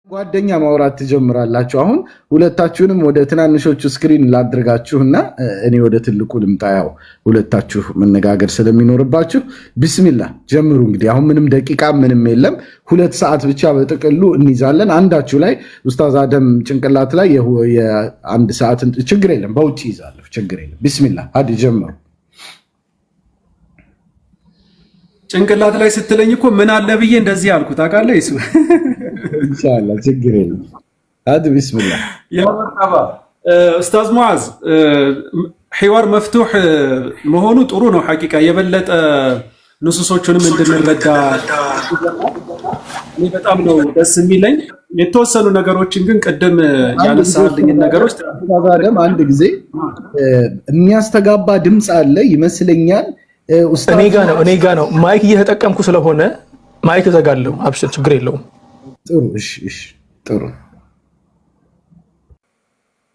ጓደኛ ማውራት ትጀምራላችሁ። አሁን ሁለታችሁንም ወደ ትናንሾቹ ስክሪን ላድርጋችሁና እኔ ወደ ትልቁ ልምጣ። ያው ሁለታችሁ መነጋገር ስለሚኖርባችሁ ቢስሚላህ ጀምሩ። እንግዲህ አሁን ምንም ደቂቃ ምንም የለም፣ 2 ሰዓት ብቻ በጥቅሉ እንይዛለን። አንዳችሁ ላይ ኡስታዝ አደም ጭንቅላት ላይ የአንድ ሰዓት ችግር የለም፣ በውጭ ይዛለሁ፣ ችግር የለም። ቢስሚላህ አዲ ጀምሩ። ጭንቅላት ላይ ስትለኝ እኮ ምን አለ ብዬ እንደዚህ አልኩት። ታውቃለህ እሱ ኢንሻአላህ ችግር የለም። አዲ ቢስሚላህ ያ መርሐባ ኡስታዝ ሙዓዝ ሒዋር መፍቱህ መሆኑ ጥሩ ነው። ሐቂቃ የበለጠ ንሱሶቹንም እንድንረዳ እኔ በጣም ነው ደስ የሚለኝ። የተወሰኑ ነገሮችን ግን ቅድም ያነሳልኝ ነገሮች ተባባደም አንድ ጊዜ የሚያስተጋባ ድምጽ አለ ይመስለኛል። እኔ ጋ ነው ማይክ እየተጠቀምኩ ስለሆነ ማይክ ዘጋለሁ። አብሽር ችግር የለውም። ጥሩ እሺ ጥሩ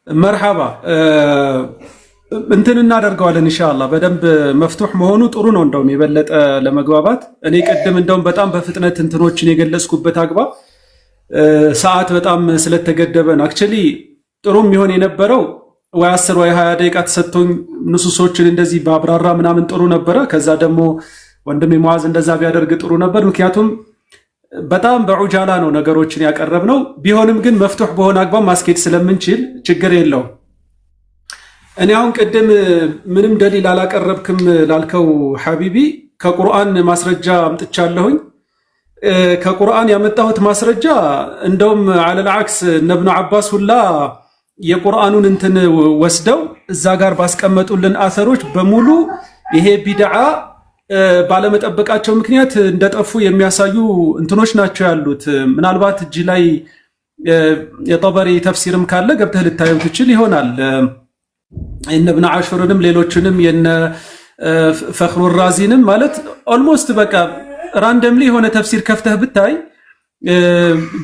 መርሐባ እንትን እናደርገዋለን ኢንሻአላህ። በደንብ መፍቱህ መሆኑ ጥሩ ነው፣ እንደውም የበለጠ ለመግባባት። እኔ ቅድም እንደውም በጣም በፍጥነት እንትኖችን የገለጽኩበት አግባብ ሰዓት በጣም ስለተገደበን አክቹሊ ጥሩ የሚሆን የነበረው ወይ 10 ወይ 20 ደቂቃ ተሰጥቶኝ ንሱሶችን እንደዚህ ባብራራ ምናምን ጥሩ ነበረ። ከዛ ደግሞ ወንድሜ ሙዓዝ እንደዛ ቢያደርግ ጥሩ ነበር። ምክንያቱም በጣም በዑጃላ ነው ነገሮችን ያቀረብነው። ቢሆንም ግን መፍቱህ በሆነ አግባብ ማስኬድ ስለምንችል ችግር የለውም። እኔ አሁን ቅድም ምንም ደሊል አላቀረብክም ላልከው ሐቢቢ ከቁርአን ማስረጃ አምጥቻለሁኝ። ከቁርአን ያመጣሁት ማስረጃ እንደውም አለል አክስ እነ ኢብኑ አባስ ሁላ የቁርአኑን እንትን ወስደው እዛ ጋር ባስቀመጡልን አሰሮች በሙሉ ይሄ ቢድዓ ባለመጠበቃቸው ምክንያት እንደጠፉ የሚያሳዩ እንትኖች ናቸው ያሉት። ምናልባት እጅ ላይ የጠበሪ ተፍሲርም ካለ ገብተህ ልታየው ትችል ይሆናል። እነ ኢብኑ አሹርንም ሌሎችንም የነ ፈኽሩ ራዚንም ማለት ኦልሞስት በቃ ራንደምሊ የሆነ ተፍሲር ከፍተህ ብታይ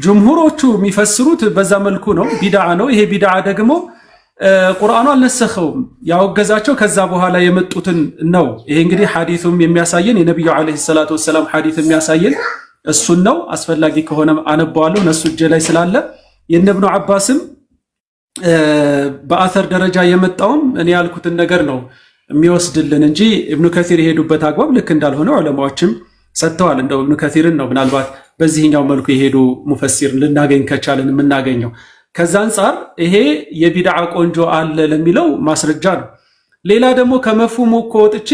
ጅምሁሮቹ የሚፈስሩት በዛ መልኩ ነው። ቢድዓ ነው። ይሄ ቢድዓ ደግሞ ቁርአኑ አልነሰኸውም፣ ያወገዛቸው ከዛ በኋላ የመጡትን ነው። ይሄ እንግዲህ ሐዲሱም የሚያሳየን የነብዩ አለይሂ ሰላቱ ወሰላም ሐዲስ የሚያሳየን እሱን ነው። አስፈላጊ ከሆነ አነባዋለሁ ነሱ እጄ ላይ ስላለ። የነ ኢብኑ አባስም በአተር ደረጃ የመጣውም እኔ ያልኩትን ነገር ነው የሚወስድልን እንጂ ኢብኑ ከሲር የሄዱበት አግባብ ልክ እንዳልሆነ ዑለማዎችም ሰጥተዋል። እንደው ኢብኑ ከሲርን ነው ምናልባት በዚህኛው መልኩ የሄዱ ሙፈሲር ልናገኝ ከቻለን የምናገኘው። ከዛ አንጻር ይሄ የቢድዓ ቆንጆ አለ ለሚለው ማስረጃ ነው። ሌላ ደግሞ ከመፍሁሙ እኮ ወጥቼ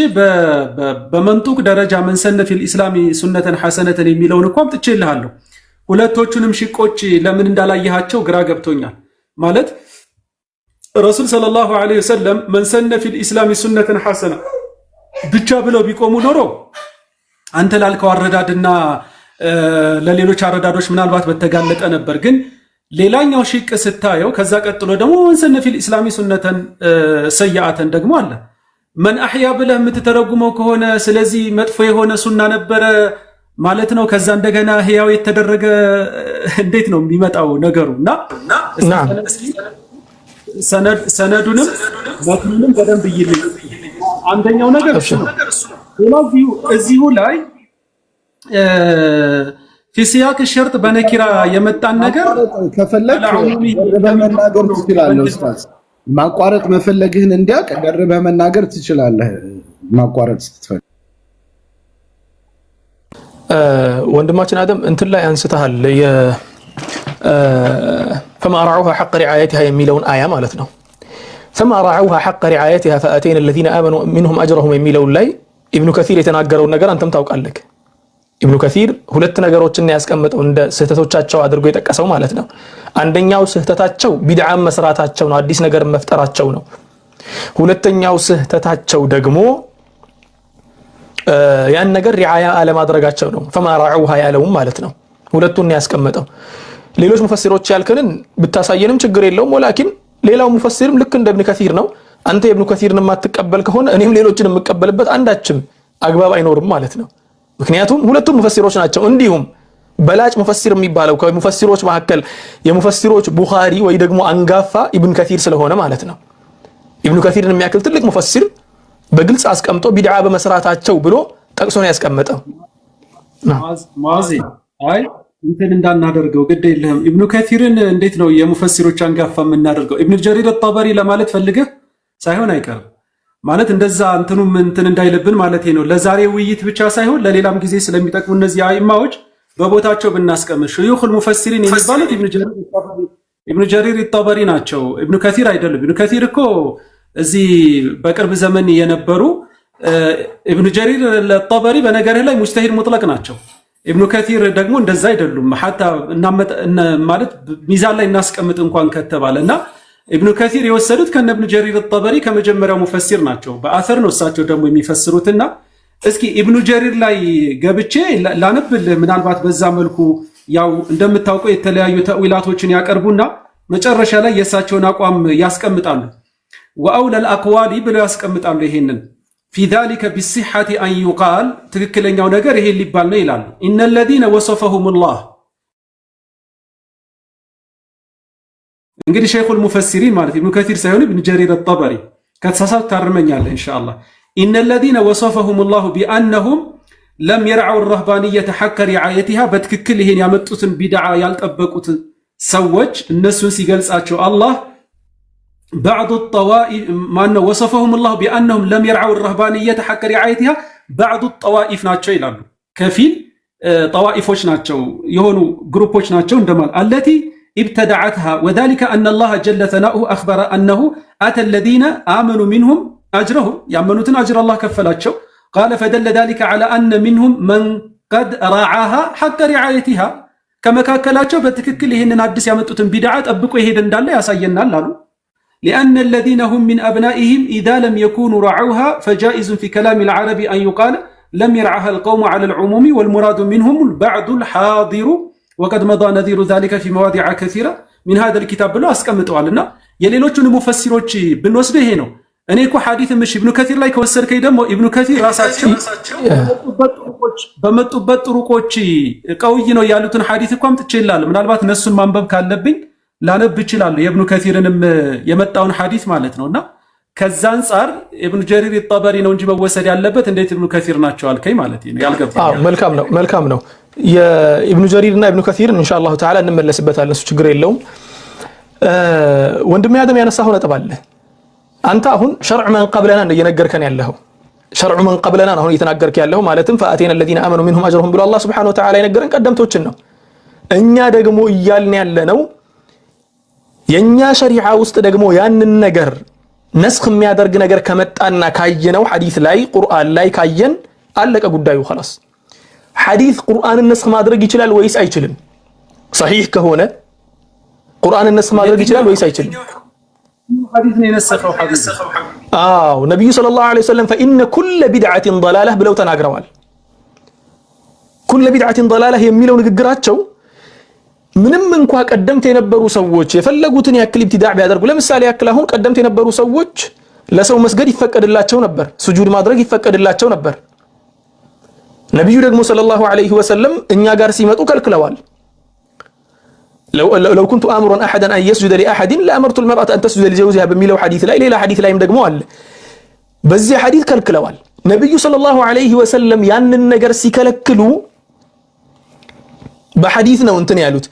በመንጡቅ ደረጃ መንሰነ ፊል ኢስላሚ ሱነተን ሐሰነተን የሚለውን እኮ አምጥቼልሃለሁ። ሁለቶቹንም ሽቆች ለምን እንዳላየሃቸው ግራ ገብቶኛል። ማለት ረሱል ሰለላሁ ዐለይሂ ወሰለም መንሰነ ፊል ኢስላሚ ሱነተን ሐሰነ ብቻ ብለው ቢቆሙ ኖሮ አንተ ላልከው አረዳድና ለሌሎች አረዳዶች ምናልባት በተጋለጠ ነበር። ግን ሌላኛው ሽቅ ስታየው ከዛ ቀጥሎ ደግሞ መንሰነ ፊል ኢስላሚ ሱነተን ሰያአተን ደግሞ አለ። መን አህያ ብለህ የምትተረጉመው ከሆነ ስለዚህ መጥፎ የሆነ ሱና ነበረ ማለት ነው። ከዛ እንደገና ህያው የተደረገ እንዴት ነው የሚመጣው ነገሩና ሰነዱንም መትኑንም በደንብ ይልኝ። አንደኛው ነገር እሱ ነው። እዚሁ ላይ ፊሲያክ ሸርጥ በነኪራ የመጣን ነገር ከፈለክ በመናገር ትችላለህ። ኡስታዝ ማቋረጥ መፈለግህን እንዲያውቅ ደርበህ መናገር ትችላለህ። ማቋረጥ ስትፈልግ ወንድማችን አደም እንትን ላይ አንስተሃል فما رعوها حق رعايتها የሚለውን አያ ማለት ነው። فما رعوها حق رعايتها فاتينا الذين امنوا منهم اجرهم የሚለውን ላይ ኢብኑ ከሲር የተናገረውን ነገር አንተም ታውቃለህ። ኢብኑ ከሲር ሁለት ነገሮችን ያስቀምጠው እንደ ስህተቶቻቸው አድርጎ የጠቀሰው ማለት ነው። አንደኛው ስህተታቸው ቢድዓ መስራታቸው ነው፣ አዲስ ነገር መፍጠራቸው ነው። ሁለተኛው ስህተታቸው ደግሞ ያን ነገር ሪዓያ አለማድረጋቸው ነው። فما رعوها ያለውም ማለት ነው። ሁለቱን ያስቀምጠው። ሌሎች ሙፈሲሮች ያልከንን ብታሳየንም ችግር የለውም። ወላኪን ሌላው ሙፈሲርም ልክ እንደ ኢብኑ ከሲር ነው። አንተ ኢብኑ ከሲርን የማትቀበል ከሆነ እኔም ሌሎችን የምቀበልበት አንዳችም አግባብ አይኖርም ማለት ነው። ምክንያቱም ሁለቱም ሙፈሲሮች ናቸው። እንዲሁም በላጭ ሙፈሲር የሚባለው ከሙፈሲሮች መካከል የሙፈሲሮች ቡኻሪ ወይ ደግሞ አንጋፋ ኢብኑ ከሲር ስለሆነ ማለት ነው። ኢብኑ ከሲርን የሚያክል ትልቅ ሙፈሲር በግልጽ አስቀምጦ ቢድዓ በመስራታቸው ብሎ ጠቅሶ ነው ያስቀመጠው። ማዚ አይ እንትን እንዳናደርገው ግድ የለህም። ኢብኑ ከሲርን እንዴት ነው የሙፈሲሮች አንጋፋ የምናደርገው? ኢብኑ ጀሪር አጣበሪ ለማለት ፈልገህ ሳይሆን አይቀርም ማለት እንደዛ እንትኑም እንትን እንዳይልብን ማለት ነው። ለዛሬ ውይይት ብቻ ሳይሆን ለሌላም ጊዜ ስለሚጠቅሙ እነዚህ አይማዎች በቦታቸው ብናስቀምጥ ሹዩኹል ሙፈሲሪን የሚባሉት ኢብኑ ጀሪር አጣበሪ ናቸው። ኢብኑ ከሲር አይደለም። ኢብኑ ከሲር እኮ እዚህ በቅርብ ዘመን የነበሩ ኢብኑ ጀሪር አጣበሪ በነገርህ ላይ ሙጅተሂድ ሙጥለቅ ናቸው። ኢብኑ ከሲር ደግሞ እንደዛ አይደሉም። ሐታ ማለት ሚዛን ላይ እናስቀምጥ እንኳን ከተባለና ኢብኑ ከሲር የወሰዱት ከነ ኢብኑ ጀሪር አጣበሪ ከመጀመሪያው ሙፈሲር ናቸው። በአሰር ነው እሳቸው ደግሞ የሚፈስሩትና እስኪ ኢብኑ ጀሪር ላይ ገብቼ ላነብልህ። ምናልባት በዛ መልኩ ያው እንደምታውቀው የተለያዩ ተዊላቶችን ያቀርቡና መጨረሻ ላይ የእሳቸውን አቋም ያስቀምጣሉ። ወአውለል አቅዋሊ ብለው ያስቀምጣሉ። ይሄንን ፊ ዛሊከ ቢሲሐቲ አን ዩቃል ትክክለኛው ነገር ይሄን ሊባል ነው ይላሉ። ኢነለዚነ ወሰፈሁሙላህ እንግዲህ ሸይኹል ሙፈሲሪን ማለት ኢብኑ ከሲር ሳይሆን ኢብኑ ጀሪር አጣበሪ ከተሳሳትኩ ታርመኛለህ ኢንሻአላህ። ኢነለዚነ ወሰፈሁሙላሁ ቢአነሁም ለም የርዐው ረህባንየተ ሐቀ ሪዓየቲሃ በትክክል ይሄን ያመጡትን ቢድዓ ያልጠበቁት ሰዎች እነሱን ሲገልጻቸው አላህ بعض الطوائف ما أنه وصفهم الله بأنهم لم يرعوا الرهبانية حق رعايتها بعض الطوائف ناتشو يلالو كفيل طوائفوش ناتشو يهونو جروبوش ناتشو اندمال التي ابتدعتها وذلك أن الله جل ثناؤه أخبر أنه آتى الذين آمنوا منهم أجرهم يأمنوا أجر الله كفلاتشو قال فدل ذلك على أن منهم من قد راعاها حق رعايتها كما كاكلاتشو بتككل هن نادس يامتوتن بدعات أبقوا يهدن دالله ياساينا لالو لأن الذين هم من أبنائهم إذا لم يكونوا رعوها فجائز في كلام العرب أن يقال لم يرعها القوم على العموم والمراد منهم البعض الحاضر وقد مضى نذير ذلك في مواضع كثيرة من هذا الكتاب بلو أسكمتوا لنا يليلوچون مفسروچ بنوسده ይሄ ነው። እኔ እኮ ሐዲስ ምሽ ኢብኑ ከሲር ላይ ከወሰድከኝ ደግሞ ኢብኑ ከሲር ራሳቸው በመጡበት ጥሩቆች ቀውይ ነው ያሉትን ሐዲስ እኮ አምጥቼ ይላል። ምናልባት እነሱን ማንበብ ካለብኝ ላነብ ይችላል የኢብኑ ከሲርንም የመጣውን ሐዲስ ማለት ነውና ከዛ አንፃር ኢብኑ ጀሪር አጣበሪ ነው እንጂ መወሰድ ያለበት እንዴት ኢብኑ ከሲር ናቸው አልከኝ ማለት ነው ያልገባኝ። መልካም ነው የኢብኑ ጀሪርና ኢብኑ ከሲርን ኢንሻአላህ ተዓላ እንመለስበታለን። እሱ ችግር የለውም። ወንድሜ አደም ያነሳው ነጥብ አለ። አንተ አሁን ሸርዕ መን ቀብለና እየነገርከን ያለው ሸርዕ መን ቀብለና አሁን እየተናገርክ ያለው ማለትም ፈአቴና الذين آمنوا منهم أجرهم ብሎ አላህ Subhanahu Wa Ta'ala የነገረን ቀደምቶችን ነው። እኛ ደግሞ እያልን ያለነው የኛ ሸሪዓ ውስጥ ደግሞ ያንን ነገር ነስኽ የሚያደርግ ነገር ከመጣና ካየነው ሐዲስ ላይ ቁርአን ላይ ካየን አለቀ ጉዳዩ خلاص። ሐዲስ ቁርአንን ነስኽ ማድረግ ይችላል ወይስ አይችልም? ሰሂህ ከሆነ ቁርአንን ነስኽ ማድረግ ይችላል ወይስ አይችልም? ሐዲስ ነው የነሰኸው ሐዲስ። ነብዩ ሰለላሁ ዐለይሂ ወሰለም فإن كل بدعة ضلالة ብለው ተናግረዋል። كل بدعة ضلالة የሚለው ንግግራቸው ምንም እንኳን ቀደምት የነበሩ ሰዎች የፈለጉትን ያክል ኢብቲዳዕ ቢያደርጉ ለምሳሌ ያክል አሁን ቀደምት የነበሩ ሰዎች ለሰው መስገድ ይፈቀድላቸው ነበር፣ ስጁድ ማድረግ ይፈቀድላቸው ነበር። ነብዩ ደግሞ ሰለላሁ ዐለይሂ ወሰለም እኛ ጋር ሲመጡ ከልክለዋል። لو كنت آمرا أحدا أن يسجد لأحد لأمرت المرأة أن تسجد لزوجها بميلو حديث لا ليلا حديث لا يمدقمو አለ በዚህ ሐዲስ ከልክለዋል። ነብዩ ሰለላሁ ዐለይሂ ወሰለም ያንን ነገር ሲከለክሉ በሐዲስ ነው እንትን ያሉት።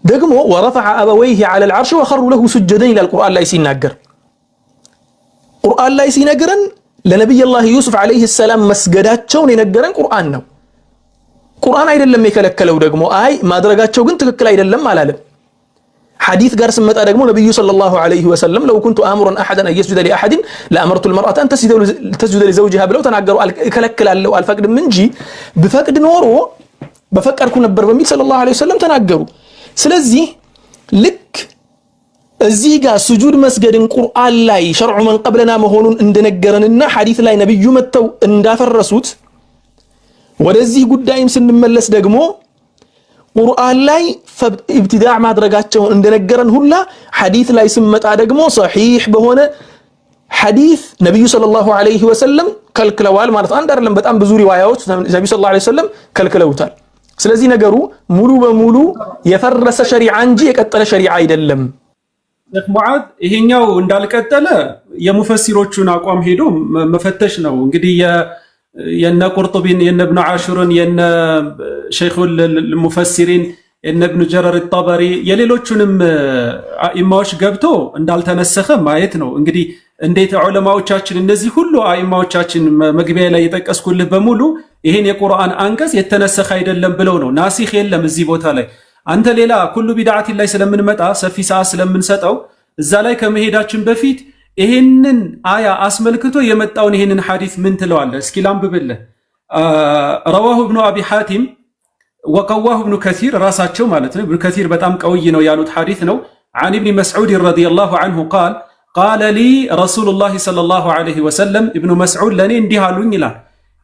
ደግሞ ورفع أبويه على العرش وخروا له سجدا إلى القرآن ላይ ሲናገር ቁርአን ላይ ሲነገረን ለነብዩ አላህ ዩሱፍ ዐለይሂ ሰላም መስገዳቸውን የነገረን ቁርአን ነው። ቁርአን አይደለም የከለከለው። ደግሞ አይ ማድረጋቸው ግን ትክክል አይደለም አላለም። ሐዲስ ጋር ስመጣ ደግሞ ነብዩ ሰለላሁ ዐለይሂ ወሰለም لو كنت آمرا أحدا أن يسجد لأحد لأمرت المرأة أن تسجد لزوجها ብለው ተናገሩ። እከለክላለሁ አልፈቅድም እንጂ በፈቅድ ኖሮ በፈቀድኩ ነበር በሚል ሰለላሁ ዐለይሂ ወሰለም ተናገሩ። ስለዚህ ልክ እዚህ ጋር ስጁድ መስገድን ቁርአን ላይ ሸርዑ መን ቀብለና መሆኑን እንደነገረንና ሐዲስ ላይ ነብዩ መተው እንዳፈረሱት ወደዚህ ጉዳይም ስንመለስ ደግሞ ቁርአን ላይ ኢብቲዳዕ ማድረጋቸውን እንደነገረን ሁላ ሐዲስ ላይ ስመጣ ደግሞ ሰሒህ በሆነ ሐዲስ ነብዩ ሰለላሁ ዐለይሂ ወሰለም ከልክለዋል ማለት አንድ አይደለም፣ በጣም ብዙ ሪዋያዎች ነብዩ ሰለላሁ ዐለይሂ ወሰለም ከልክለውታል። ስለዚህ ነገሩ ሙሉ በሙሉ የፈረሰ ሸሪዓ እንጂ የቀጠለ ሸሪዓ አይደለም። ሼክ ሙዓዝ ይሄኛው እንዳልቀጠለ የሙፈሲሮቹን አቋም ሄዶ መፈተሽ ነው። እንግዲህ የነ ቁርጡቢን የነ ኢብኑ ዓሹርን የነ ሸይኹል ሙፈሲሪን የነ ኢብኑ ጀረር الطبري የሌሎቹንም አኢማዎች ገብቶ እንዳልተነሰኸ ማየት ነው። እንግዲህ እንዴት ዑለማዎቻችን እነዚህ ሁሉ አኢማዎቻችን መግቢያ ላይ የጠቀስኩልህ በሙሉ ይሄን የቁርአን አንቀጽ የተነሰኸ አይደለም ብለው ነው። ናሲኽ የለም እዚህ ቦታ ላይ። አንተ ሌላ ኩሉ ቢድዓቲን ላይ ስለምንመጣ ሰፊ ሰዓት ስለምንሰጠው እዛ ላይ ከመሄዳችን በፊት ይሄንን አያ አስመልክቶ የመጣውን ይሄንን ሐዲስ ምን ትለዋለህ? እስኪ ላንብብልህ። ረዋሁ ኢብኑ አቢ ሐቲም ወቀዋሁ ኢብኑ ከሲር ራሳቸው ማለት ነው። ኢብኑ ከሲር በጣም ቀውይ ነው ያሉት ሐዲስ ነው። عن ابن مسعود رضي الله عنه قال لي رسول الله صلى الله عليه وسلم ابن مسعود لني እንዲህ አሉኝ ይላል።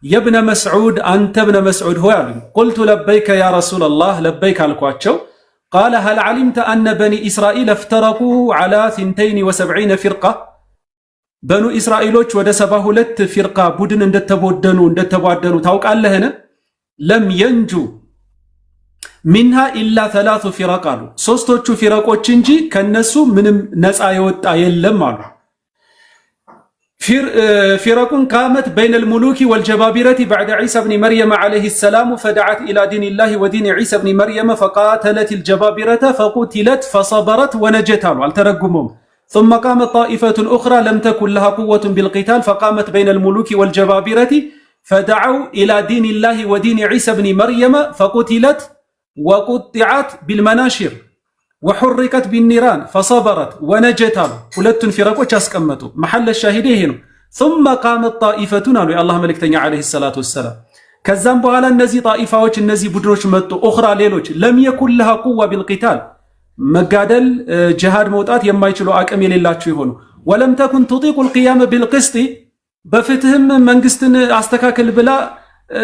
የብነ መስዑድ አንተ ብነ መስዑድ ሆይ አሉኝ። قلت لبيك يا رسول الله لبيك አልኳቸው። قال هل علمت أن بني إسرائيل افترقوا على 72 فرقة በኑ እስራኤሎች ወደ 72 ፊርቃ ቡድን እንደተቧደኑ ታውቃለህን? ለም የንጁ ሚንሃ ኢላ 3 ፊረቅ አሉ። ሶስቶቹ ፊረቆች እንጂ ከነሱ ምንም ነፃ የወጣ የለም አሉ። ፊረቁን ካመት በይነ ልሙሉኪ ወልጀባቢረቲ ባዕደ ዒሳ ብኒ መርየም ዓለይሂ ሰላሙ ፈደዓት ኢላ ዲኒላሂ ወዲኒ ዒሳ ብኒ መርየም ፈቃተለት ልጀባቢረተ ፈቁትለት ፈሰበረት ወነጀት አሉ። አልተረጉመውም። ثم قامت طائفة أخرى لم تكن لها قوة بالقتال فقامت بين الملوك والجبابرة فدعوا إلى دين الله ودين عيسى بن مريم فقتلت وقطعت بالمناشر وحركت بالنيران فصبرت ونجت ሁለት ፊረቆች አስቀመጡ። محل الشاهد ይሄ ነው። ثم قامت طائفة አሉ የአላህ መልእክተኛ عليه الصلاة والسلام። ከዛም በኋላ እነዚህ ጣኢፋዎች እነዚህ ቡድኖች መጡ። أخرى ሌሎች لم يكن لها قوة بالقتال መጋደል ጂሃድ መውጣት የማይችሉ አቅም የሌላቸው ይሆኑ። ወለም ተኩን ትጢቁ القيام بالقسط በፍትህም መንግስትን አስተካክል ብላ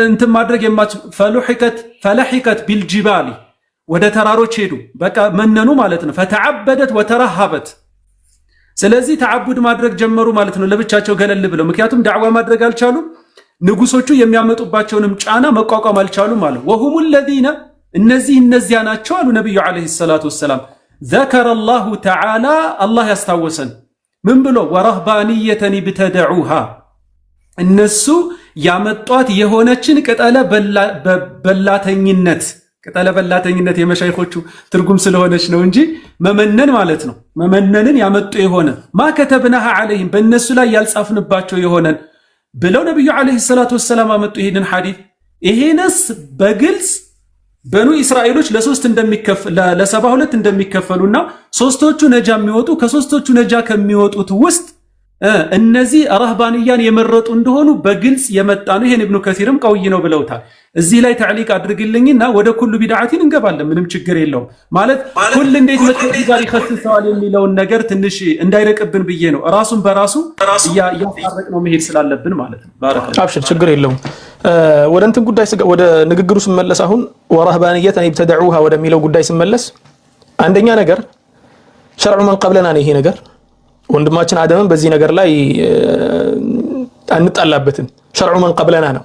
እንትን ማድረግ የማትችል ፈለሒከት ቢልጂባሊ ወደ ተራሮች ሄዱ። በቃ መነኑ ማለት ነው። ፈተዓበደት ወተረሃበት ስለዚህ ተዓቡድ ማድረግ ጀመሩ ማለት ነው፣ ለብቻቸው ገለል ብለው። ምክንያቱም ዳዕዋ ማድረግ አልቻሉም። ንጉሶቹ የሚያመጡባቸውንም ጫና መቋቋም አልቻሉም ማለት ወሁሙ الذين እነዚያ ናቸው አሉ ነብዩ አለይሂ ሰላቱ ወሰላም። ዘከረ አላሁ ተዓላ አላህ ያስታወሰን ምን ብሎ ወረህባንየተን ብተደዑሃ እነሱ ያመጧት የሆነችን ቅጠለ በላተኝነት የመሻይኾቹ ትርጉም ስለሆነች ነው እንጂ መመነን ማለት ነው። መመነንን ያመጡ የሆነ ማ ከተብናሃ አለይሂም በእነሱ ላይ ያልጻፍንባቸው የሆነን ብለው ነብዩ አለይሂ ሰላቱ ወሰላም አመጡ ይሄንን ሐዲስ። ይሄንስ በግልጽ በኑ እስራኤሎች ለ72 እንደሚከፈሉና ሶስቶቹ ነጃ የሚወጡ ከሶስቶቹ ነጃ ከሚወጡት ውስጥ እነዚህ ረህባንያን የመረጡ እንደሆኑ በግልጽ የመጣ ነው። ይሄን ኢብኑ ከሲርም ቀውይ ነው ብለውታል። እዚህ ላይ ተዕሊቅ አድርግልኝና ወደ ኩሉ ቢድዓቲን እንገባለን። ምንም ችግር የለውም ማለት ሁሉ እንዴት መጥቶ ጋር ይخصሰዋል የሚለውን ነገር ትንሽ እንዳይረቅብን ብዬ ነው። ራሱን በራሱ ያፋረቅ ነው መሄድ ስላለብን ማለት ነው። ባረከ አብሽር ችግር የለውም። ወደ እንትን ጉዳይ ወደ ንግግሩ ስመለስ አሁን ወረህባንየተን ይብተደዑሃ ወደሚለው ጉዳይ ስመለስ አንደኛ ነገር ሸርዑ መን ቀብለና ነው። ይሄ ነገር ወንድማችን አደምን በዚህ ነገር ላይ አንጣላበትም። ሸርዑ መን ቀብለና ነው።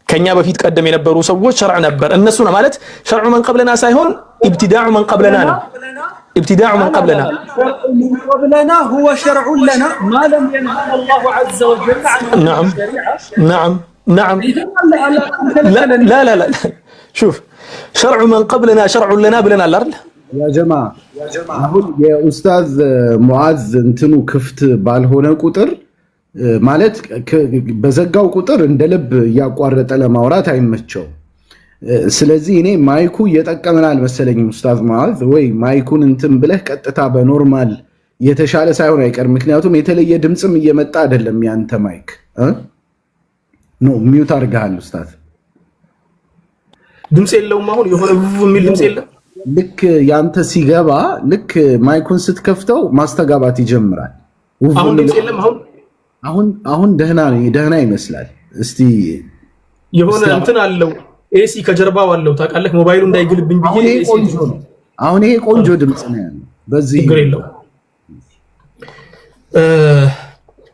ከኛ በፊት ቀደም የነበሩ ሰዎች ሸርዕ ነበር እነሱ ነው ማለት ሸርዑ መን ቀብለና ሳይሆን ኢብቲዳዑ መን ቀብለና ነው። ኢብቲዳዑ መን ቀብለና ቀብለና هو شرع لنا ما لم ينهى الله عز وجل عنه. نعم لا شوف شرع من قبلنا شرع لنا ብለናል አይደል ያ ጀማ አሁን የኡስታዝ ሙዓዝ እንትኑ ክፍት ባልሆነ ቁጥር ማለት በዘጋው ቁጥር እንደ ልብ ያቋረጠ ለማውራት አይመቸው። ስለዚህ እኔ ማይኩ እየጠቀመናል መሰለኝ ኡስታዝ ሙዓዝ ወይ ማይኩን እንትን ብለህ ቀጥታ በኖርማል የተሻለ ሳይሆን አይቀር። ምክንያቱም የተለየ ድምጽም እየመጣ አይደለም ያንተ ማይክ ኖ ሚውት አድርገሃል ኡስታዝ። ድምጽ የለውም አሁን የሆነ የሚል ድምጽ የለም። ልክ ያንተ ሲገባ ልክ ማይኩን ስትከፍተው ማስተጋባት ይጀምራል። አሁን ድምጽ የለም። አሁን ደህና ይመስላል። እስቲ የሆነ እንትን አለው ኤሲ ከጀርባው አለው ታውቃለህ፣ ሞባይሉ እንዳይግልብኝ ብዬ አሁን ይሄ ቆንጆ ድምጽ ነው ያለው። በዚህ ችግር የለውም።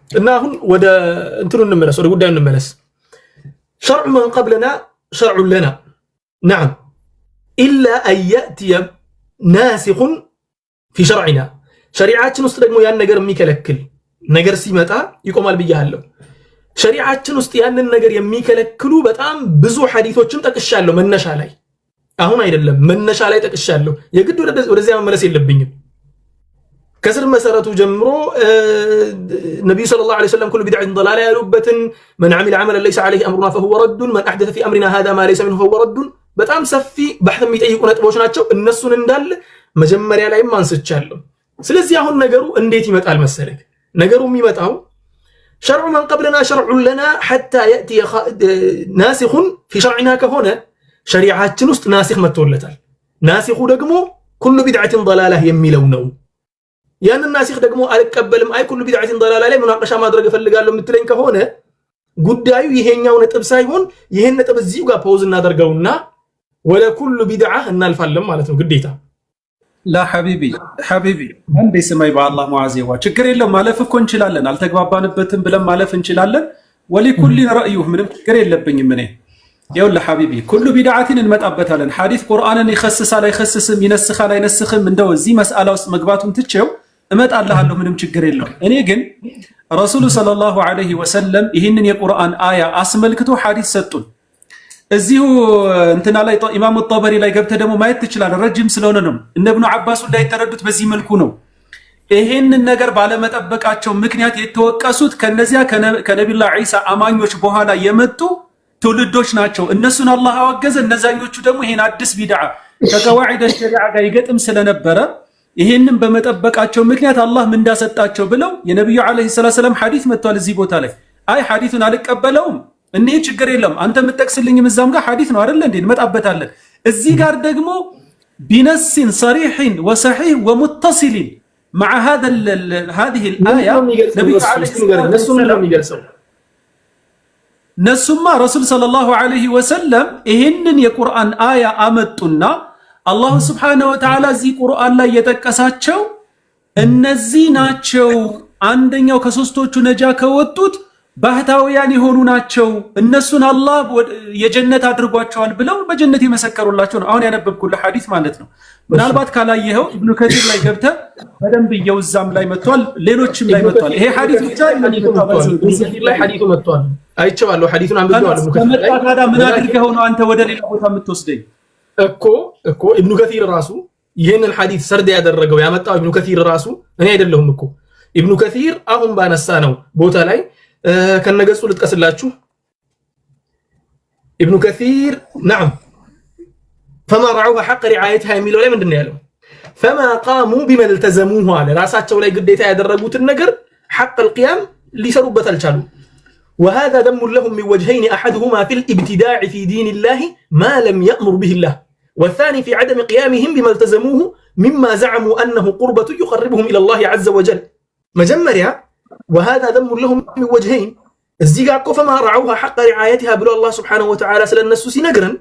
እና አሁን ወደ እንትኑ እንመለስ፣ ወደ ጉዳዩ እንመለስ። شرع من قبلنا شرع لنا نعم إلا أن يأتي ناسخ في شرعنا شريعتنا ውስጥ ደግሞ ያን ነገር የሚከለክል ነገር ሲመጣ ይቆማል ብያለሁ። ሸሪዓችን ውስጥ ያንን ነገር የሚከለክሉ በጣም ብዙ ሐዲሶችን ጠቅሻለሁ መነሻ ላይ። አሁን አይደለም መነሻ ላይ ጠቅሻለሁ። የግድ ወደዚያ መመለስ የለብኝም። ከስር መሰረቱ ጀምሮ ነብዩ ሰለላሁ ዐለይሂ ወሰለም ኩሉ ቢድዓትን ضላላ ያሉበትን መን ዐሚለ ዐመለን ለይሰ ዐለይሂ አምሩና ፈሁወ ረዱን መን አሕደተ ፊ አምሪና ሃዛ ማ ለይሰ ሚንሁ ፈሁወ ረዱን። በጣም ሰፊ ባህት የሚጠይቁ ነጥቦች ናቸው። እነሱን እንዳለ መጀመሪያ ላይም አንስቻለሁ። ስለዚህ አሁን ነገሩ እንዴት ይመጣል መሰለህ? ነገሩ የሚመጣው ሸርዑ መን ቀብለና ሸርዑን ለና ሐታ የእቲ ናሲኹን ፊ ሸርዕና ከሆነ ሸሪዓችን ውስጥ ናሲኽ መጥቶለታል። ናሲኹ ደግሞ ኩሉ ቢድዓትን ضላላ የሚለው ነው። ያንን ናሲኽ ደግሞ አልቀበልም፣ አይ ኩሉ ቢድዓትን ضላላ ላይ ሙናቀሻ ማድረግ እፈልጋለሁ የምትለኝ ከሆነ ጉዳዩ ይሄኛው ነጥብ ሳይሆን ይሄን ነጥብ እዚሁ ጋር ፖዝ እናደርገውና ወለ ኩሉ ቢድዓ እናልፋለን ማለት ነው ግዴታ። ላ ሐቢቢ አንዴ ስማይ በአላህ ሙዓዚዋ ችግር የለም ማለፍ እኮ እንችላለን። አልተግባባንበትም ብለን ማለፍ እንችላለን። ወሊኩል ረእዩ ምንም ችግር የለብኝም እኔ። ይኸውልህ ሐቢቢ ኩሉ ቢድዓትን እንመጣበታለን። ሐዲስ ቁርአንን ይኸስሳል አይኸስስም፣ ይነስኻል አይነስኽም፣ እንደው እዚህ መስአላ ውስጥ መግባቱን ትቼው እመጣልሃለሁ፣ ምንም ችግር የለውም። እኔ ግን ረሱሉ ሰለላሁ ዐለይሂ ወሰለም ይህንን የቁርአን አያ አስመልክቶ ሐዲስ ሰጡን። እዚሁ እንትና ላይ ኢማሙ ጠበሪ ላይ ገብተህ ደግሞ ማየት ትችላለህ። ረጅም ስለሆነ ነው። እነ ኢብኑ አባስ ላይ የተረዱት በዚህ መልኩ ነው። ይሄንን ነገር ባለመጠበቃቸው ምክንያት የተወቀሱት ከነዚያ ከነቢዩላህ ዒሳ አማኞች በኋላ የመጡ ትውልዶች ናቸው። እነሱን አላህ አወገዘ። እነዛኞቹ ደግሞ ይሄን አዲስ ቢድዓ ከቀዋዒደ ሸሪዓ ጋር ይገጥም ስለነበረ ይሄንን በመጠበቃቸው ምክንያት አላህ ምን እንዳሰጣቸው ብለው የነብዩ አለይሂ ሰላም ሐዲስ መጥቷል። እዚህ ቦታ ላይ አይ ሐዲሱን አልቀበለውም እኔ ችግር የለም አንተ የምትጠቅስልኝ እዛም ጋር ሐዲስ ነው አይደል እንዴ እንመጣበታለን። እዚህ ጋር ደግሞ ቢነስን ሰሪሕን ወሰሒህ ወሙተሲልን مع هذه الآية ነብዩ አለይሂ ሰላም ነሱማ ረሱል ሰለላሁ ዐለይሂ ወሰለም ይሄንን የቁርአን አያ አመጡና አላሁ ስብሓነሁ ወተዓላ እዚህ ቁርአን ላይ የጠቀሳቸው እነዚህ ናቸው። አንደኛው ከሶስቶቹ ነጃ ከወጡት ባህታውያን የሆኑ ናቸው። እነሱን አላህ የጀነት አድርጓቸዋል ብለው በጀነት የመሰከሩላቸው ነው። አሁን ያነበብኩልህ ሐዲስ ማለት ነው። ምናልባት ካላየኸው ኢብኑ ከቲር ላይ ገብተህ በደንብ እየውዛም ላይ መጥቷል፣ ሌሎችም ላይ መጥቷል። ይሄ ሐዲስ ብቻ ሐዲሱ መጥቷል። አይቼዋለሁ። ሐዲሱን አንብቤዋለሁ። ከመጣ ታዲያ ምን አድርገኸው ነው አንተ ወደ ሌላ ቦታ የምትወስደኝ? እኮ ኢብኑ ከቲር ራሱ ይህንን ሐዲስ ሰርድ ያደረገው ያመጣው ኢብኑ ከቲር ራሱ እኔ አይደለሁም እኮ። ኢብኑ ከቲር አሁን ባነሳ ነው ቦታ ላይ ከነገጹ ልጥቀስላችሁ። ኢብኑ ከቲር ነዓም ፈማ ረዐውሃ ሐቀ ሪዓየትሃ የሚለው ላይ ምንድን ነው ያለው? ፈማ ቃሙ ቢማ ልተዘሙሁ አለ። ራሳቸው ላይ ግዴታ ያደረጉትን ነገር ሐቀል ቂያም ሊሰሩበት አልቻሉም። وهذا ذم لهم من وجهين أحدهما في الابتداع في دين الله ما لم يأمر به الله، والثاني في عدم قيامهم بما التزموه مما زعموا أنه قربة يقربهم إلى الله عز وجل. مجمريا وهذا ذم لهم من وجهين الزيقاق فما رعوها حق رعايتها بلو الله سبحانه وتعالى سل النسو سنقرن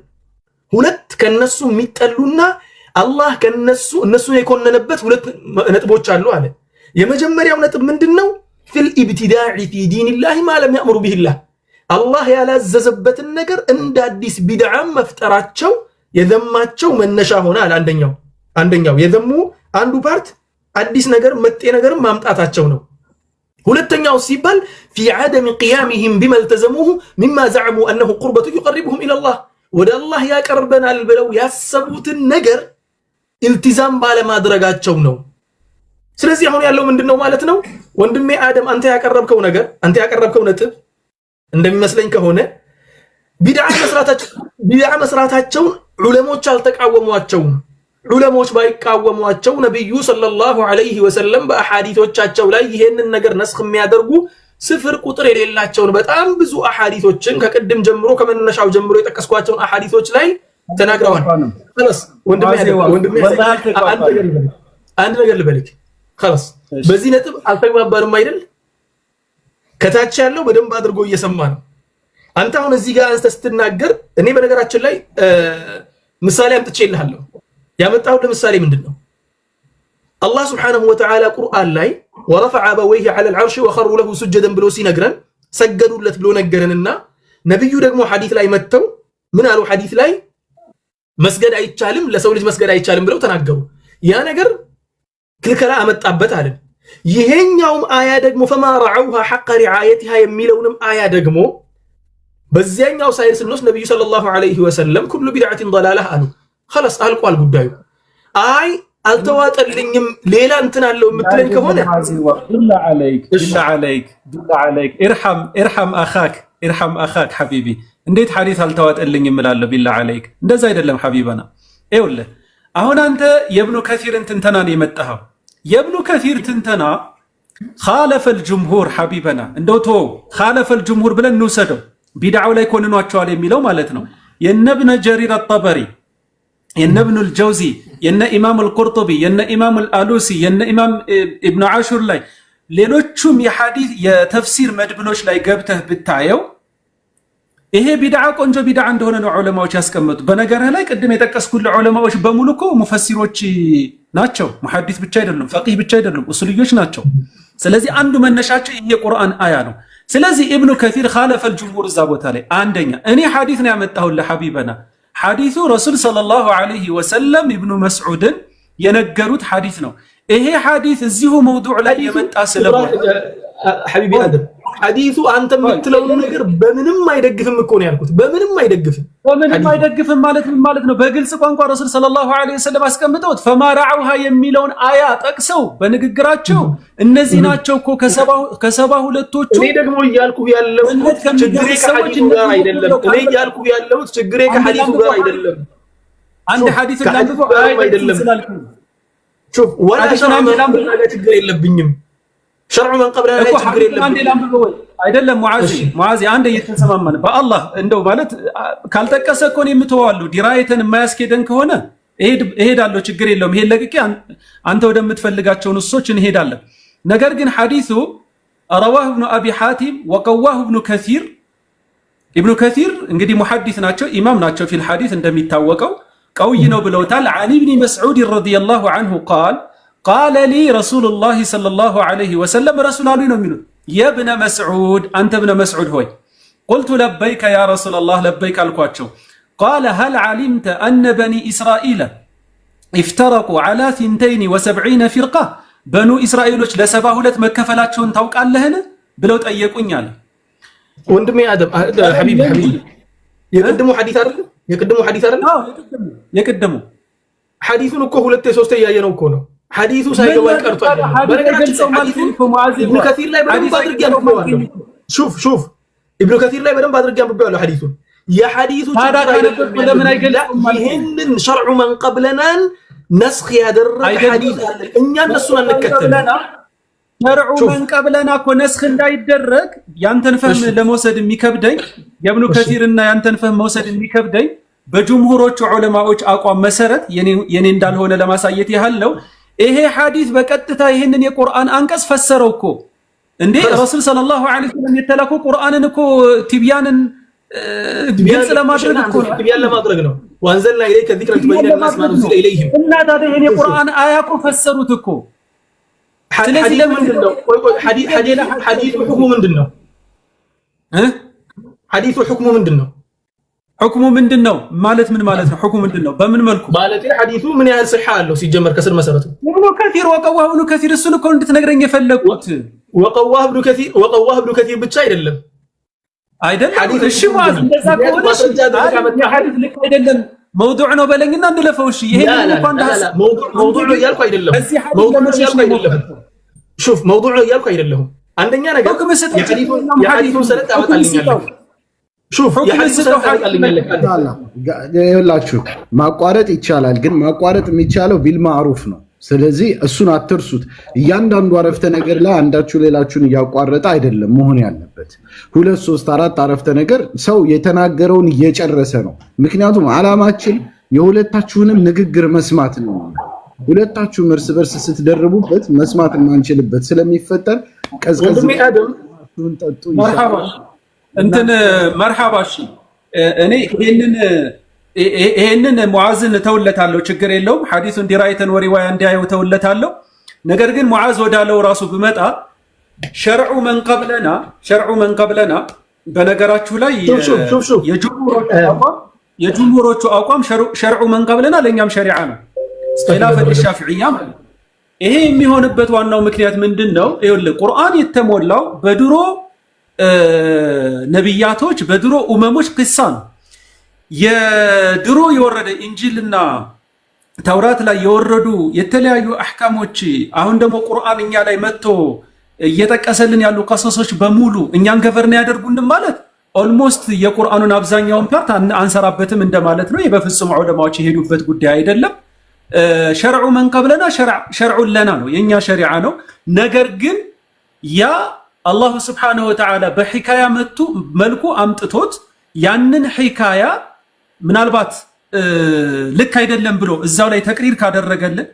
هلت كالنسو ميتقلونا الله كالنسو يكون نبت هلت نتبوش على على يا مجمريا ونتب من دنو في الابتداع في دين الله ما لم يأمر به الله. الله ያላዘዘበት ነገር እንደ አዲስ ቢድዓ መፍጠራቸው የዘማቸው መነሻ ሆነ አለ። አንደኛው የዘሙ አንዱ ፓርት አዲስ ነገር መጤ ነገር ማምጣታቸው ነው። ሁለተኛው ሲባል في عدم قيامهم بما التزموه مما زعموا انه قربة يقربهم الى الله ወደ አላህ ያቀርበናል ብለው ያሰቡትን ነገር ኢልቲዛም ባለማድረጋቸው ነው። ስለዚህ አሁን ያለው ምንድነው ማለት ነው? ወንድሜ አደም አንተ ያቀረብከው ነጥብ እንደሚመስለኝ ከሆነ ቢድዓ መስራታቸው ዑለሞች አልተቃወሟቸውም። ዑለሞች ባይቃወሟቸው ነብዩ ሰለላሁ ዐለይሂ ወሰለም በአሐዲሶቻቸው ላይ ይሄንን ነገር ነስኽ የሚያደርጉ ስፍር ቁጥር የሌላቸውን በጣም ብዙ አሐዲሶችን ከቅድም ጀምሮ ከመነሻው ጀምሮ የጠቀስኳቸውን አሐዲሶች ላይ ተናግረዋል። خلاص ወንድሜ አንድ ነገር ልበልክ خلاص በዚህ ነጥብ አልተግባባንም አይደል? ከታች ያለው በደንብ አድርጎ እየሰማ ነው። አንተ አሁን እዚህ ጋር አንተ ስትናገር እኔ በነገራችን ላይ ምሳሌ አምጥቼልሃለሁ። ያመጣው ለምሳሌ ምንድነው? አላህ Subhanahu Wa Ta'ala ቁርአን ላይ ወረፈዐ አበወይሂ ዐለ አልዐርሽ ወኸሩ ለሁ ሱጀደን ብሎ ሲነግረን ሰገዱለት ብሎ ነገረንና ነብዩ ደግሞ ሐዲስ ላይ መተው ምን አሉ? ሐዲስ ላይ መስገድ አይቻልም፣ ለሰው ልጅ መስገድ አይቻልም ብለው ተናገሩ። ያ ነገር ክልከላ አመጣበት አለን። ይሄኛውም አያ ደግሞ ፈማ ረዐውሃ ሐቀ ሪዓየቲሃ የሚለውንም አያ ደግሞ በዚያኛው ሳይድ ስንወስድ ነብዩ ሰለላሁ ዐለይሂ ወሰለም ኩሉ ቢድዓቲን ضላላህ አሉ። خلاص አልቋል ጉዳዩ። አይ አልተዋጠልኝም ሌላ እንትን አለው የምትለኝ ከሆነ ቢላ ዐለይክ ኢርሐም አኻክ ሐቢቢ። እንዴት ሐዲስ አልተዋጠልኝም እላለሁ? ቢላ ዐለይክ እንደዛ አይደለም ሐቢበና። ይኸውልህ አሁን አንተ የብኑ ከሲርን ትንተና ነው የመጣኸው። የብኑ ከሲር ትንተና ኻለፈል ጅምሁር ሐቢበና። እንደው ተወው ኻለፈል ጅምሁር ብለን እንውሰደው። ቢድዓው ላይ ኮንኗቸዋል የሚለው ማለት ነው። የነ ኢብኑ ጀሪር አጠበሪ፣ የነ ኢብኑ አልጀውዚ፣ የነ ኢማም አልቁርጡቢ፣ የነ ኢማም አልአሉሲ፣ የነ ኢማም ኢብኑ ዓሹር ላይ ሌሎቹም የሐዲስ የተፍሲር መድብሎች ላይ ገብተህ ብታየው ይሄ ቢድዓ ቆንጆ ቢድዓ እንደሆነ ነው ዑለማዎች ያስቀመጡ። በነገርህ ላይ ቅድም የጠቀስኩልህ ዑለማዎች በሙሉ እኮ ሙፈሲሮች ናቸው። ሙሐዲስ ብቻ አይደሉም፣ ፈቂህ ብቻ አይደሉም፣ ኡሱልዮች ናቸው። ስለዚህ አንዱ መነሻቸው ይሄ የቁርአን አያ ነው። ስለዚህ ኢብኑ ከሲር ኻለፈል ጅምሁር እዛ ቦታ ላይ አንደኛ እኔ ሐዲስ ነው ያመጣሁልህ ሐቢበና። ሐዲሱ ረሱል ሰለላሁ ዐለይሂ ወሰለም ኢብኑ መስዑድን የነገሩት ሐዲስ ነው። ይሄ ሐዲስ እዚሁ መውዱዕ ላይ የመጣ ስለሆነ ሐቢቢ አደም ሐዲሱ አንተ የምትለውን ነገር በምንም አይደግፍም እኮ ነው ያልኩት። በምንም አይደግፍም ማለት ምን ማለት ነው? በግልጽ ቋንቋ ረሱል ሰለላሁ ዐለይሂ ወሰለም አስቀምጠውት ፈማ ረዐውሃ የሚለውን አያ ጠቅሰው በንግግራቸው እነዚህ ናቸው እኮ ከሰባ ሁለቶቹ። እኔ ደግሞ እያልኩ ያለሁት ችግሬ ከሐዲሱ ጋር አይደለም። ችግሬ ከሐዲሱ ጋር አይደለም። አንድ ሐዲስ ላንብበው አይደለም ስላልኩ ሹፍ ወላ ሸርዑ ችግር የለብኝም። ሸርዑ መን ቀብለና ላይ ችግር የለብኝም አይደለም። ሙዓዚ አንድ እየተሰማማን በአላህ እንደው ማለት ካልጠቀሰ እኮ ነው የምትዋለው። ዲራየተን የማያስኬደን ከሆነ እሄዳለሁ፣ ችግር የለውም። ይሄን ለቅቄ አንተ ወደምትፈልጋቸው ንሶች እንሄዳለን። ነገር ግን ሐዲሱ ረዋህ ኢብኑ አቢ ሐቲም ወቀዋህ ኢብኑ ከሲር። ኢብኑ ከሲር እንግዲህ ሙሐዲስ ናቸው፣ ኢማም ናቸው ፊል ሐዲስ እንደሚታወቀው ቀውይ ነው ብለውታል። አን ኢብኒ መስዑድ ረዲየላሁ ዐንሁ ቃለ ሊ ረሱሉላሂ ሰለላሁ ዐለይሂ ወሰለም ረሱል አሉኝ ነው የሚሉት። የብነ መስዑድ አንተ ብነ መስዑድ ሆይ ቁልቱ ለበይከ ያ ረሱለላህ ለበይክ አልኳቸው። ቃለ ሀል ዐሊምተ አነ በኒ እስራኤል ኢፍተረቁ ዐላ 72 ፊርቃ በኑ እስራኤሎች ለ72 መከፈላቸውን ታውቃለህን ብለው ጠየቁኝ አለ። ወንድሜ አደም ሐቢቢ የቅድሙ ሐዲስ አይደለም የቅድሙ ሐዲሱን እኮ ሁለቴ ሶስቴ እያየነው እኮ ነው። ሐዲሱ ሳይገባን ቀርቷል። ኢብኑ ከሲር ላይ በደንብ አድርጌ አንብቤዋለሁ። ሹፍ ኢብኑ ከሲር ላይ በደንብ አድርጌ አንብቤዋለሁ ሐዲሱን። የሐዲሱ ይሄንን ሸርዑ መን ቀብለናን ነስኽ ያደረገ ሐዲስ አለ። እኛ እነሱን አንከተልም። ሸርዑ መን ቀብለና እኮ ነስኽ እንዳይደረግ ያንተን ፈህም ለመውሰድ የሚከብደኝ የኢብኑ ከሲርና ያንተን ፈህም መውሰድ የሚከብደኝ በጅምሁሮቹ ዑለማዎች አቋም መሰረት የኔ እንዳልሆነ ለማሳየት ያህል ነው። ይሄ ሐዲስ በቀጥታ ይሄንን የቁርአን አንቀጽ ፈሰረው እኮ እንዴ ረሱል ሰለላሁ ዐለይሂ ወሰለም የተላከው ቁርአንን እኮ ቲብያንን ግልጽ ለማድረግ እኮ ነው። ቲብያን ለማድረግ ነው። ወንዘልና ኢለይከ ዚክረ ሊቱበይነ ሊናስ ማ ኑዚለ ኢለይሂም እና ታዲያ ይሄን የቁርአን አያ እኮ ፈሰሩት እኮ። ስለዚህ ለምንድን ነው ሐዲሱ ሁክሙ ምንድን ነው? ሐዲሱ ሁክሙ ምንድን ነው? ሁክሙ ምንድን ነው ማለት ምን ማለት ነው? ሁክሙ ምንድን ነው? በምን መልኩ ማለት ሐዲሱ ምን ያህል صحة አለው ሲጀመር ከስር መሰረቱ? ኢብኑ ከሲር ወቀዋህ ኢብኑ ከሲር እሱን እኮ እንድትነግረኝ የፈለኩት ወቀዋህ ኢብኑ ከሲር ብቻ አይደለም። እሺ ማለት እንደዛ ከሆነ ሐዲስ ልክ አይደለም መውዱዕ ነው በለኝና እንለፈው። እሺ ይሄ እንኳን እንዳስ መውዱዕ ነው እያልኩ አይደለም። ሹፍ መውዱዕ ነው እያልኩ አይደለም። አንደኛ ነገር የሐዲሱን ሰነድ አመጣልኛለሁ። ይኸውላችሁ ማቋረጥ ይቻላል፣ ግን ማቋረጥ የሚቻለው ቢልማዕሩፍ ነው። ስለዚህ እሱን አትርሱት። እያንዳንዱ አረፍተ ነገር ላይ አንዳችሁ ሌላችሁን እያቋረጠ አይደለም መሆን ያለበት። 2 3 4 አረፍተ ነገር ሰው የተናገረውን እየጨረሰ ነው። ምክንያቱም ዓላማችን የሁለታችሁንም ንግግር መስማት ነው። ሁለታችሁም እርስ በርስ ስትደርቡበት መስማት የማንችልበት ስለሚፈጠር ቀዝቀዝ ጠጡ እንትን መርሐባ። እሺ እኔ ይሄንን ሙዓዝን ተውለታለሁ፣ ችግር የለውም። ሐዲሱን ዲራይተን ወሪዋያ እንዲያየው ተውለታለሁ። ነገር ግን ሙዓዝ ወዳለው ራሱ ብመጣ ሸርዑ መን ቀብለና በነገራችሁ ላይ የጅምሁሮቹ አቋም ሸርዑ መን ቀብለና ለኛም ሸሪዓ ነው። ኺላፈት ሻፊዒያ ማለት ይሄ የሚሆንበት ዋናው ምክንያት ምንድነው? ይኸውልህ ቁርአን የተሞላው በድሮ ነብያቶች በድሮ ኡመሞች ቂሳ ነው። የድሮ የወረደ ኢንጂልና ተውራት ላይ የወረዱ የተለያዩ አህካሞች አሁን ደግሞ ቁርአን እኛ ላይ መጥቶ እየጠቀሰልን ያሉ ቀሰሶች በሙሉ እኛን ገቨርን ያደርጉልን ማለት ኦልሞስት የቁርአኑን አብዛኛውን ፓርት አንሰራበትም እንደማለት ነው። በፍጹም ዑለማዎች የሄዱበት ጉዳይ አይደለም። ሸርዑ መን ቀብለና ሸርዑ ለና ነው፣ የኛ ሸሪዓ ነው። ነገር ግን ያ አላሁ ስብሓነሁ ወተዓላ በሒካያ መልኩ አምጥቶት ያንን ሒካያ ምናልባት ልክ አይደለም ብሎ እዛው ላይ ተቅሪር ካደረገልን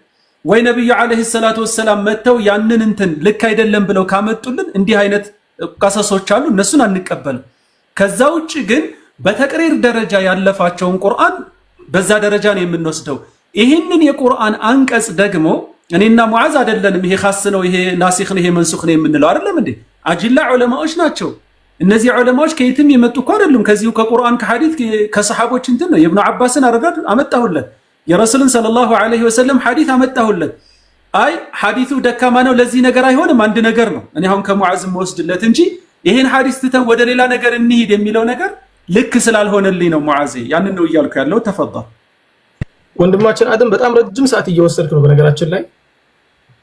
ወይ ነብዩ አለይሂ ሰላቱ ወሰላም መተው ያንን እንትን ልክ አይደለም ብለው ካመጡልን እንዲህ አይነት ቀሰሶች አሉ፣ እነሱን አንቀበልም። ከዛ ውጭ ግን በተቅሪር ደረጃ ያለፋቸውን ቁርአን በዛ ደረጃ ነው የምንወስደው። ይህንን የቁርአን አንቀጽ ደግሞ እኔና ሙዓዝ አይደለንም ይሄ ኻስ ነው ይሄ ናሲኽ ነው ይሄ መንሱኽ ነው የምንለው አይደለም እንዴ? አጅላ ዑለማዎች ናቸው። እነዚህ ዑለማዎች ከየትም የመጡ እኮ አይደሉም። ከዚሁ ከቁርአን ከሐዲስ ከሰሃቦች እንትን ነው። የኢብኑ አባስን አረዳድ አመጣሁለት፣ የረሱልን ሰለላሁ ዐለይሂ ወሰለም ሐዲስ አመጣሁለት። አይ ሐዲሱ ደካማ ነው ለዚህ ነገር አይሆንም አንድ ነገር ነው እኔ አሁን ከሙዓዝ ወስድለት እንጂ ይሄን ሐዲስ ትተን ወደ ሌላ ነገር እንሂድ የሚለው ነገር ልክ ስላልሆነልኝ ነው ሙዓዝ። ያንን ነው እያልኩ ያለው። ተፈضل ወንድማችን አደም በጣም ረጅም ሰዓት እየወሰድክ ነው በነገራችን ላይ።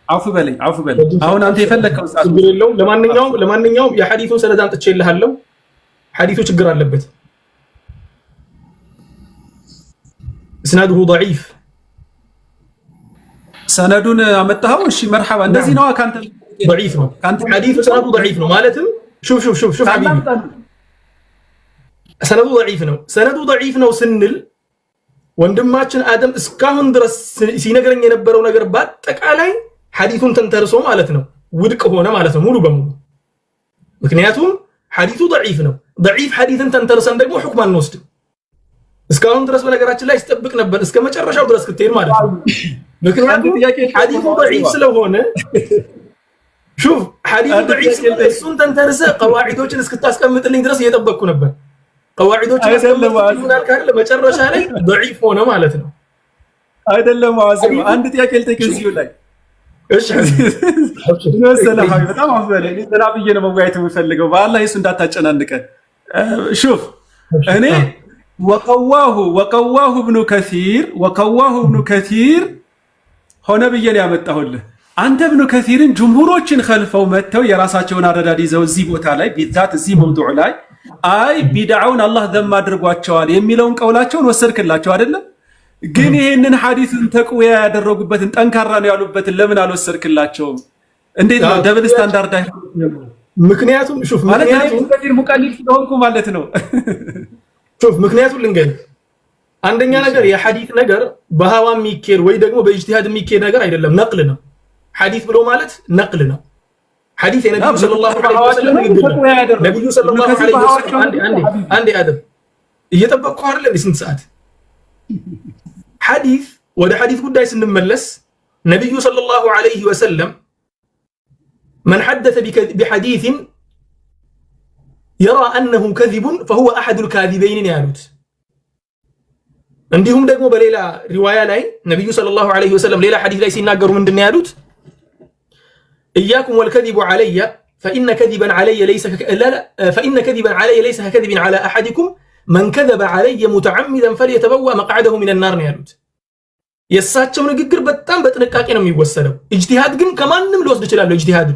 አፉ በለኝ አሁን አንተ የፈለከው ሰዓት ችግር የለውም። ለማንኛውም የሐዲሱን ሰነድ አምጥቼልሃለሁ። ሐዲሱ ችግር አለበት፣ እስናዱሁ ضعيف። ሰነዱን አመጣኸው? እሺ መርሐባ። እንደዚህ ነው ካንተ ضعيف ነው ሐዲሱ፣ ሰነዱ ضعيف ነው ማለትም ሹፍ ሐቢቢ ሰነዱ ضعيف ነው። ሰነዱ ضعيف ነው ስንል ወንድማችን አደም እስካሁን ድረስ ሲነግረኝ የነበረው ነገር በአጠቃላይ ሐዲሱን ተንተርሶ ማለት ነው ውድቅ ሆነ ማለት ነው ሙሉ በሙሉ። ምክንያቱም ሐዲሱ ضعيف ነው። ضعيف ሐዲስን ተንተርሰን ደግሞ ሁክም አንወስድም። እስካሁን ድረስ በነገራችን ላይ ሲጠብቅ ነበር እስከ መጨረሻው ድረስ ክትሄድ ማለት ነው። ምክንያቱም ሐዲሱ ضعيف ስለሆነ ሹፍ ሐዲሱ ضعيف ስለሆነ እሱን ተንተርሰ ቀዋዒዶችን እስክታስቀምጥልኝ ድረስ እየጠበቅኩ ነበር። ቀዋዒዶችን አስቀምጥልኝ ካለ መጨረሻ ላይ ضعيف ሆነ ማለት ነው። አይደለም ዋዚም አንድ ጥያቄ ልጠይቅ እዚሁ ላይ እሺ። ሰላም በጣም አፍበለኝ ሰላም ብዬ ነው መወያየት የምፈልገው። በአላህ እሱ እንዳታጨናንቀን። ሹፍ እኔ ወቀዋሁ ኢብኑ ከሲር ሆነ ብዬ ነው ያመጣሁልህ። አንተ ኢብኑ ከሲርን ጅምሁሮችን ኸልፈው መጥተው የራሳቸውን አረዳድ ይዘው እዚህ ቦታ ላይ ቢዛት እዚህ መውዱዕ ላይ አይ ቢድዓውን አላህ ዘም አድርጓቸዋል የሚለውን ቀውላቸውን ወሰድክላቸው አይደለም? ግን ይሄንን ሐዲስን ተቅዊያ ያደረጉበትን ጠንካራ ነው ያሉበትን ለምን አልወሰድክላቸውም? እንዴት ነው ደብል ስታንዳርድ አይሆንም? ምክንያቱም ሹፍ ምክንያቱም ከሲር ሙቀሊድ ስለሆንኩ ማለት ነው። ሹፍ ምክንያቱም ልንገርህ፣ አንደኛ ነገር የሐዲስ ነገር በሃዋ የሚኬድ ወይ ደግሞ በኢጅቲሃድ የሚኬድ ነገር አይደለም፣ ነቅል ነው። ሐዲስ ብሎ ማለት ነቅል ነው። ሐዲስ የነብዩ ሰለላሁ ዐለይሂ ወሰለም ንግግር ነው። ነብዩ ሰለላሁ ዐለይሂ ወሰለም አንዴ አደም እየጠበቅኩ አይደል ስንት ሰዓት ሐዲስ ወደ ሐዲስ ጉዳይ ስንመለስ ነብዩ ሰለላሁ ዐለይሂ ወሰለም من حدث بحديث يرى أنه كذب فهو أحد الكاذبين ያሉት። እንዲሁም ደግሞ በሌላ ሪዋያ ላይ ነብዩ ሰለላሁ ዐለይሂ ወሰለም ሌላ ሐዲስ ላይ ሲናገሩ ምንድነው ያሉት? إياكم والكذب علي فإن كذبا علي ليس ككذب على أحدكم من كذب علي متعمدا فليتبوأ مقعده من النار ነው ያሉት። የሳቸው ንግግር በጣም በጥንቃቄ ነው የሚወሰደው። ኢጅቲሃድ ግን ከማንም ሊወስድ ይችላል። ኢጅቲሃድ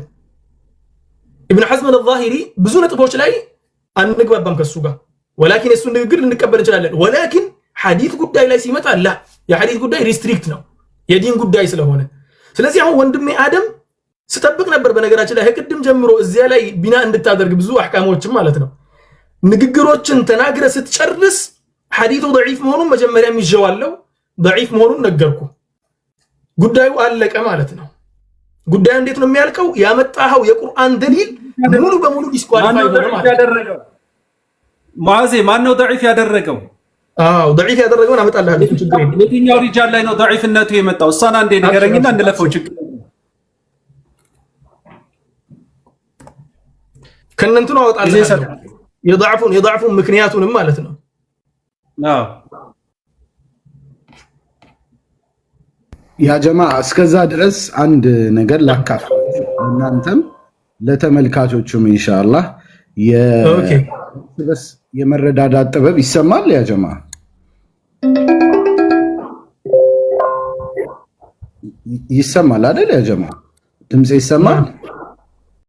ኢብኑ ሐዝም አልዛሂሪ ብዙ ነጥቦች ላይ አንግባባም ከሱ ጋር፣ ወላኪን እሱ ንግግር ልንቀበል እንችላለን። ወላኪን ሐዲስ ጉዳይ ላይ ሲመጣ ላ የሐዲስ ጉዳይ ሪስትሪክት ነው የዲን ጉዳይ ስለሆነ። ስለዚህ አሁን ወንድሜ አደም ስጠብቅ ነበር በነገራችን ላይ ከቅድም ጀምሮ እዚያ ላይ ቢና እንድታደርግ ብዙ አህካሞችም ማለት ነው ንግግሮችን ተናግረ ስትጨርስ ሐዲሱ ضعيف መሆኑን መጀመሪያ ይጀዋለው ضعيف መሆኑን ነገርኩ። ጉዳዩ አለቀ ማለት ነው። ጉዳዩ እንዴት ነው የሚያልቀው? ያመጣኸው የቁርአን ደሊል ሙሉ በሙሉ ዲስኳሊፋይ ሆነ ማለት ነው። ሙአዜ ማን ነው ضعيف ያደረገው? ضعيف ያደረገውን አመጣልሃለሁ። ችግር የለም። የትኛው ሪጃል ላይ ነው ضعيفነቱ የመጣው? እሷን አንዴ ንገረኝና እንለፈው። ችግር ከነንቱ ነው አወጣልህ የضعፉን ምክንያቱንም ማለት ነው። ያ ጀማ እስከዛ ድረስ አንድ ነገር ላካፍላችሁ እናንተም ለተመልካቾቹም ኢንሻአላህ የመረዳዳት ጥበብ ይሰማል። ያ ጀማ ይሰማል አይደል? ያ ጀማ ድምጽ ይሰማል።